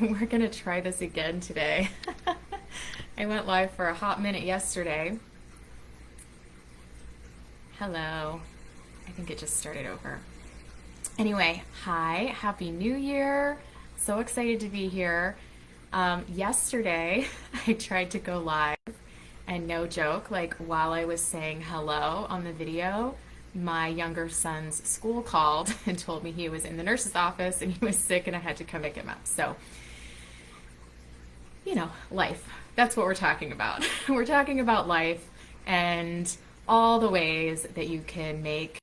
We're gonna try this again today. I went live for a hot minute yesterday. Hello. I think it just started over. Anyway, hi, Happy New Year. So excited to be here. Yesterday, I tried to go live, and no joke, like while I was saying hello on the video, my younger son's school called and told me he was in the nurse's office and he was sick and I had to come pick him up. So, life. That's what we're talking about. We're talking about life and all the ways that you can make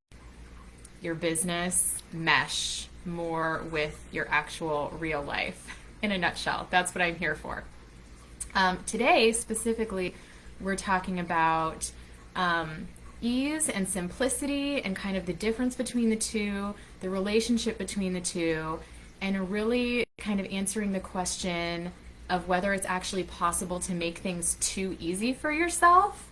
your business mesh more with your actual real life. In a nutshell, that's what I'm here for. Today, specifically, we're talking about ease and simplicity and kind of the difference between the two, the relationship between the two, and really kind of answering the question of whether it's actually possible to make things too easy for yourself.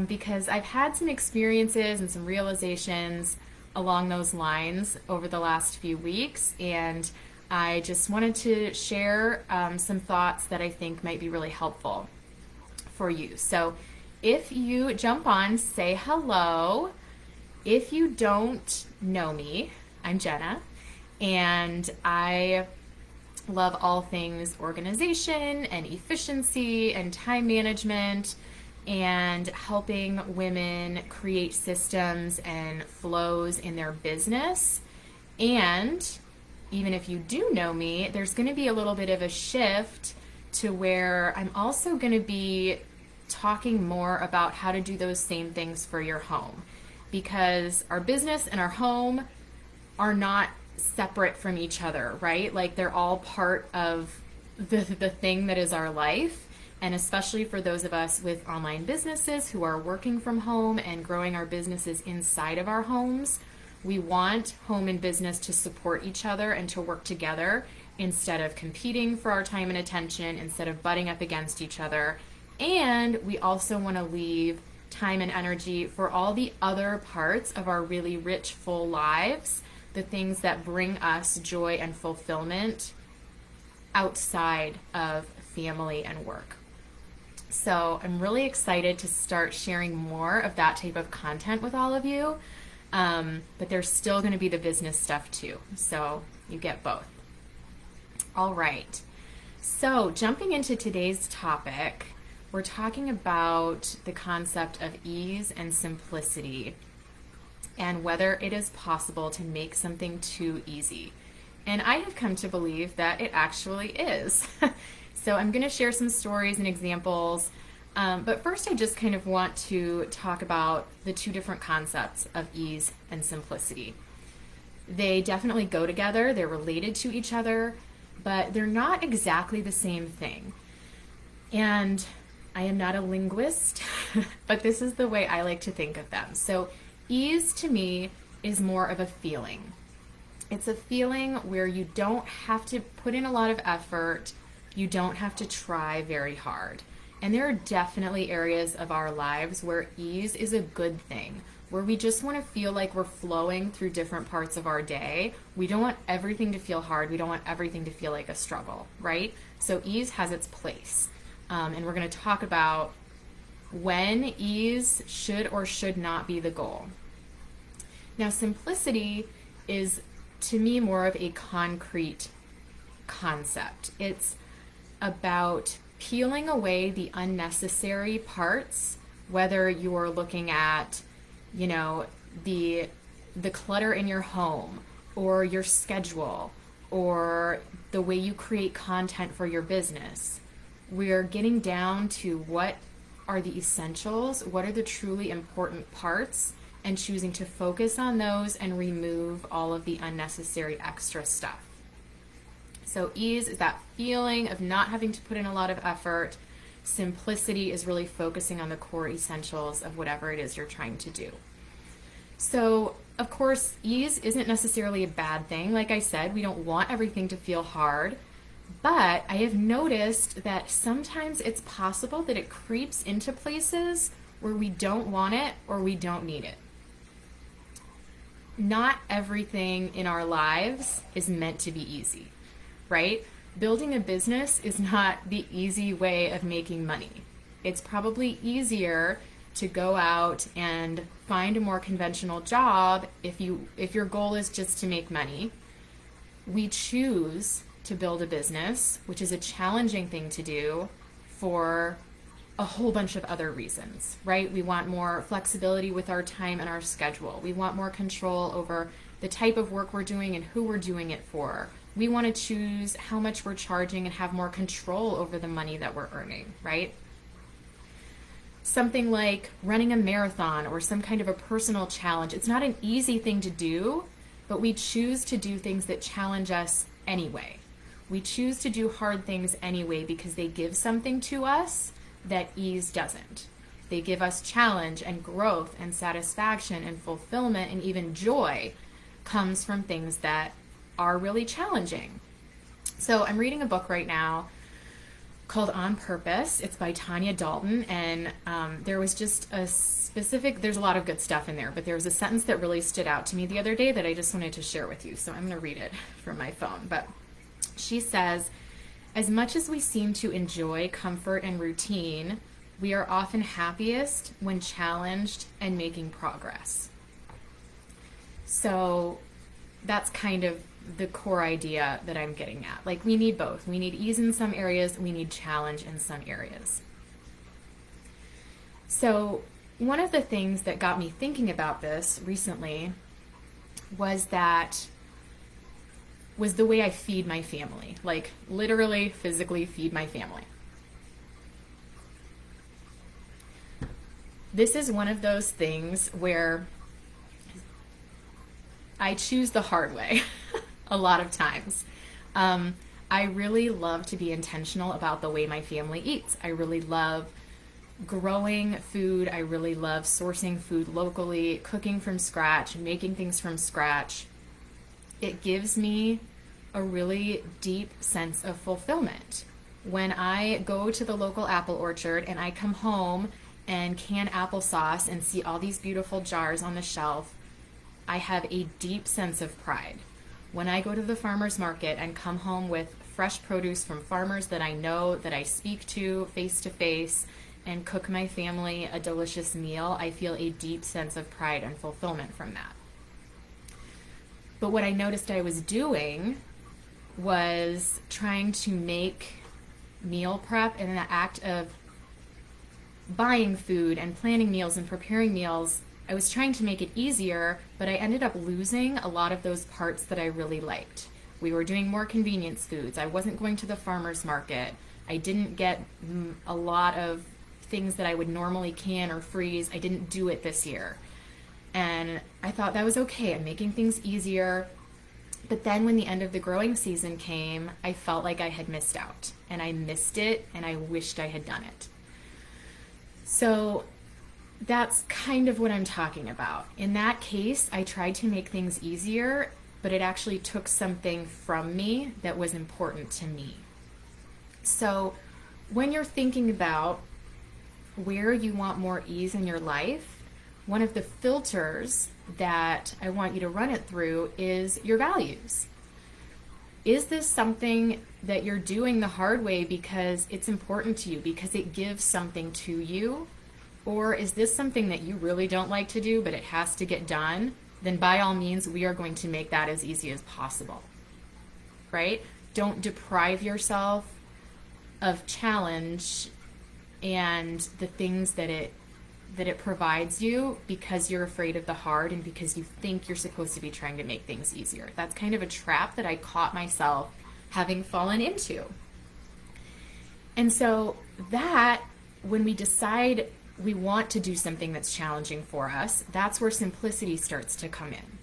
Because I've had some experiences and some realizations along those lines over the last few weeks, and I just wanted to share some thoughts that I think might be really helpful for you. So if you jump on, say hello. If you don't know me, I'm Jenna, and I love all things organization and efficiency and time management and helping women create systems and flows in their business. And even if you do know me, there's going to be a little bit of a shift to where I'm also going to be talking more about how to do those same things for your home, because our business and our home are not separate from each other, right? Like they're all part of the thing that is our life. And especially for those of us with online businesses who are working from home and growing our businesses inside of our homes, we want home and business to support each other and to work together instead of competing for our time and attention, instead of butting up against each other. And we also want to leave time and energy for all the other parts of our really rich, full lives, the things that bring us joy and fulfillment outside of family and work. So I'm really excited to start sharing more of that type of content with all of you. But there's still going to be the business stuff too. So you get both. All right. So jumping into today's topic, we're talking about the concept of ease and simplicity and whether it is possible to make something too easy. And I have come to believe that it actually is. So I'm going to share some stories and examples. But first, I just kind of want to talk about the two different concepts of ease and simplicity. They definitely go together. They're related to each other, but they're not exactly the same thing. And I am not a linguist, but this is the way I like to think of them. So ease to me is more of a feeling. It's a feeling where you don't have to put in a lot of effort. You don't have to try very hard. And there are definitely areas of our lives where ease is a good thing, where we just want to feel like we're flowing through different parts of our day. We don't want everything to feel hard. We don't want everything to feel like a struggle, right? So ease has its place. And we're going to talk about when ease should or should not be the goal. Now, simplicity is, to me, more of a concrete concept. It's about peeling away the unnecessary parts, whether you're looking at, the clutter in your home or your schedule or the way you create content for your business. We're getting down to what are the essentials, what are the truly important parts, and choosing to focus on those and remove all of the unnecessary extra stuff. So ease is that feeling of not having to put in a lot of effort. Simplicity is really focusing on the core essentials of whatever it is you're trying to do. So, of course, ease isn't necessarily a bad thing. Like I said, we don't want everything to feel hard, but I have noticed that sometimes it's possible that it creeps into places where we don't want it or we don't need it. Not everything in our lives is meant to be easy, right? building a business is not the easy way of making money. It's probably easier to go out and find a more conventional job if your goal is just to make money. We choose to build a business, which is a challenging thing to do for a whole bunch of other reasons, right? We want more flexibility with our time and our schedule. We want more control over the type of work we're doing and who we're doing it for. We want to choose how much we're charging and have more control over the money that we're earning, right? Something like running a marathon or some kind of a personal challenge. It's not an easy thing to do, but we choose to do things that challenge us anyway. We choose to do hard things anyway because they give something to us that ease doesn't. They give us challenge and growth and satisfaction and fulfillment, and even joy comes from things that are really challenging. So I'm reading a book right now called On Purpose. It's by Tanya Dalton, and there was just there's a lot of good stuff in there, but there was a sentence that really stood out to me the other day that I just wanted to share with you. So I'm going to read it from my phone. But she says, as much as we seem to enjoy comfort and routine, we are often happiest when challenged and making progress. So that's kind of the core idea that I'm getting at. Like, we need both. We need ease in some areas, we need challenge in some areas. So one of the things that got me thinking about this recently was the way I feed my family. Like, literally, physically feed my family. This is one of those things where I choose the hard way a lot of times. I really love to be intentional about the way my family eats. I really love growing food. I really love sourcing food locally, cooking from scratch, making things from scratch. It gives me a really deep sense of fulfillment. When I go to the local apple orchard and I come home and can applesauce and see all these beautiful jars on the shelf, I have a deep sense of pride. When I go to the farmer's market and come home with fresh produce from farmers that I know, that I speak to face to face, and cook my family a delicious meal, I feel a deep sense of pride and fulfillment from that. But what I noticed I was doing was trying to make meal prep and the act of buying food and planning meals and preparing meals, I was trying to make it easier, but I ended up losing a lot of those parts that I really liked. We were doing more convenience foods. I wasn't going to the farmer's market. I didn't get a lot of things that I would normally can or freeze. I didn't do it this year. And I thought that was okay. I'm making things easier. But then when the end of the growing season came, I felt like I had missed out. And I missed it, and I wished I had done it. So that's kind of what I'm talking about. In that case, I tried to make things easier, but it actually took something from me that was important to me. So when you're thinking about where you want more ease in your life, one of the filters that I want you to run it through is your values. Is this something that you're doing the hard way because it's important to you, because it gives something to you? Or is this something that you really don't like to do, but it has to get done? Then by all means, we are going to make that as easy as possible, right? Don't deprive yourself of challenge and the things that it provides you because you're afraid of the hard and because you think you're supposed to be trying to make things easier. That's kind of a trap that I caught myself having fallen into. And so that, when we decide we want to do something that's challenging for us, that's where simplicity starts to come in,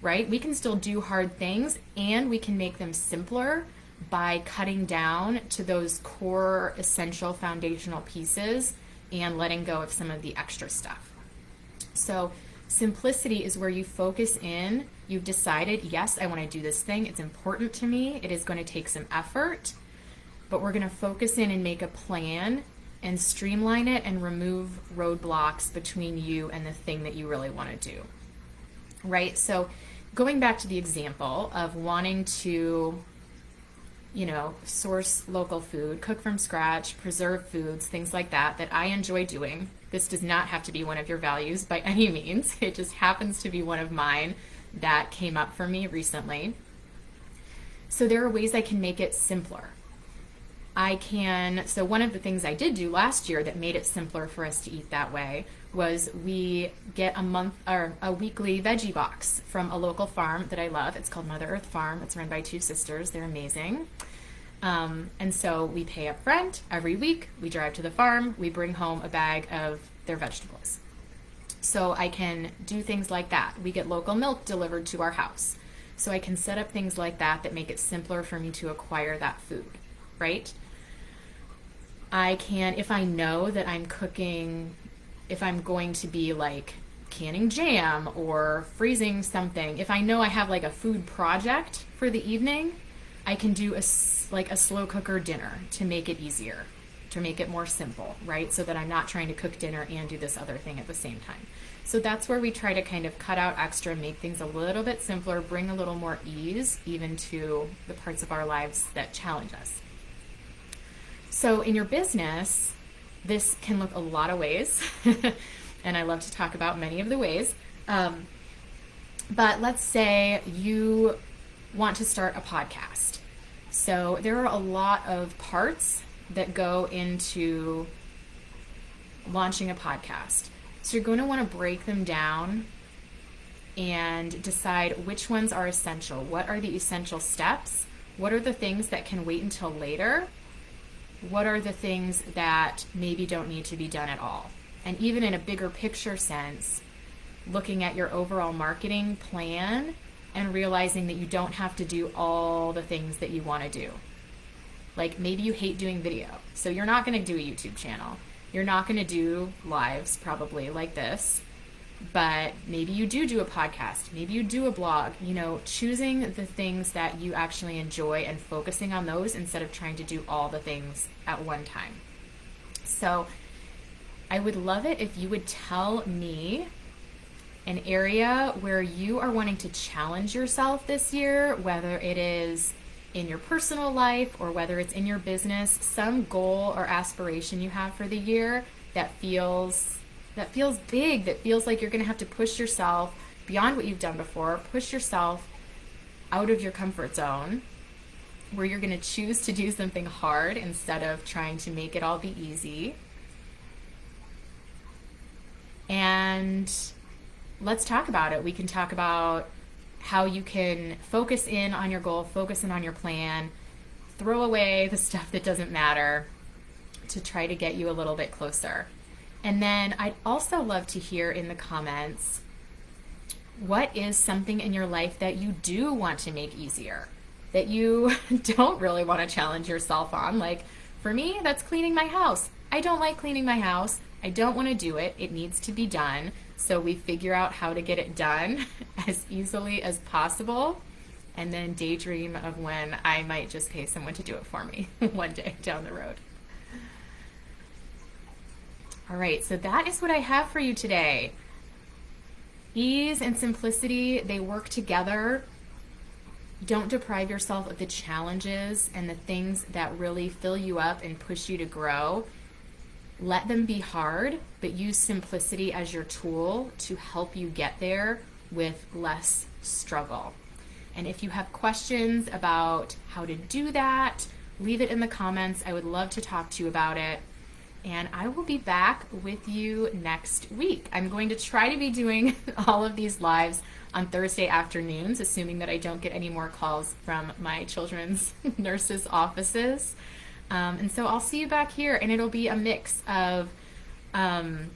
right? We can still do hard things, and we can make them simpler by cutting down to those core, essential, foundational pieces and letting go of some of the extra stuff. So simplicity is where you focus in. You've decided, yes, I want to do this thing. It's important to me. It is going to take some effort, but we're going to focus in and make a plan and streamline it and remove roadblocks between you and the thing that you really want to do, right? So going back to the example of wanting to source local food, cook from scratch, preserve foods, things like that, that I enjoy doing. This does not have to be one of your values by any means. It just happens to be one of mine that came up for me recently. So there are ways I can make it simpler. So one of the things I did do last year that made it simpler for us to eat that way was we get a weekly veggie box from a local farm that I love. It's called Mother Earth Farm. It's run by two sisters. They're amazing. And so we pay up front every week. We drive to the farm. We bring home a bag of their vegetables. So I can do things like that. We get local milk delivered to our house. So I can set up things like that make it simpler for me to acquire that food, right? I can, if I know that I'm cooking, if I'm going to be like canning jam or freezing something, if I know I have like a food project for the evening, I can do a slow cooker dinner to make it easier, to make it more simple, right? So that I'm not trying to cook dinner and do this other thing at the same time. So that's where we try to kind of cut out extra, make things a little bit simpler, bring a little more ease even to the parts of our lives that challenge us. So in your business, this can look a lot of ways, and I love to talk about many of the ways. But let's say you want to start a podcast. So there are a lot of parts that go into launching a podcast. So you're going to want to break them down and decide which ones are essential. What are the essential steps? What are the things that can wait until later? What are the things that maybe don't need to be done at all? And even in a bigger picture sense, looking at your overall marketing plan and realizing that you don't have to do all the things that you want to do. Like maybe you hate doing video, so you're not going to do a YouTube channel. You're not going to do lives probably like this, but maybe you do a podcast. Maybe you do a blog, choosing the things that you actually enjoy and focusing on those instead of trying to do all the things at one time. So I would love it if you would tell me an area where you are wanting to challenge yourself this year, whether it is in your personal life or whether it's in your business, some goal or aspiration you have for the year that feels big, that feels like you're going to have to push yourself beyond what you've done before, push yourself out of your comfort zone, where you're going to choose to do something hard instead of trying to make it all be easy. And let's talk about it. We can talk about how you can focus in on your goal, focus in on your plan, throw away the stuff that doesn't matter to try to get you a little bit closer. And then I'd also love to hear in the comments, what is something in your life that you do want to make easier, that you don't really want to challenge yourself on? Like for me, that's cleaning my house. I don't like cleaning my house. I don't want to do it. It needs to be done. So we figure out how to get it done as easily as possible, and then daydream of when I might just pay someone to do it for me one day down the road. All right, so that is what I have for you today. Ease and simplicity, they work together. Don't deprive yourself of the challenges and the things that really fill you up and push you to grow. Let them be hard, but use simplicity as your tool to help you get there with less struggle. And if you have questions about how to do that, leave it in the comments. I would love to talk to you about it. And I will be back with you next week. I'm going to try to be doing all of these lives on Thursday afternoons, assuming that I don't get any more calls from my children's nurses' offices. And so I'll see you back here, and it'll be a mix of time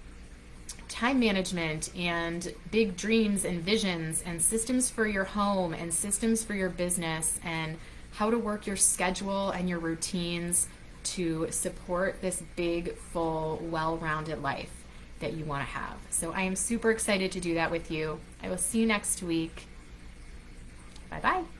management and big dreams and visions and systems for your home and systems for your business and how to work your schedule and your routines to support this big, full, well-rounded life that you want to have. So I am super excited to do that with you. I will see you next week. Bye-bye.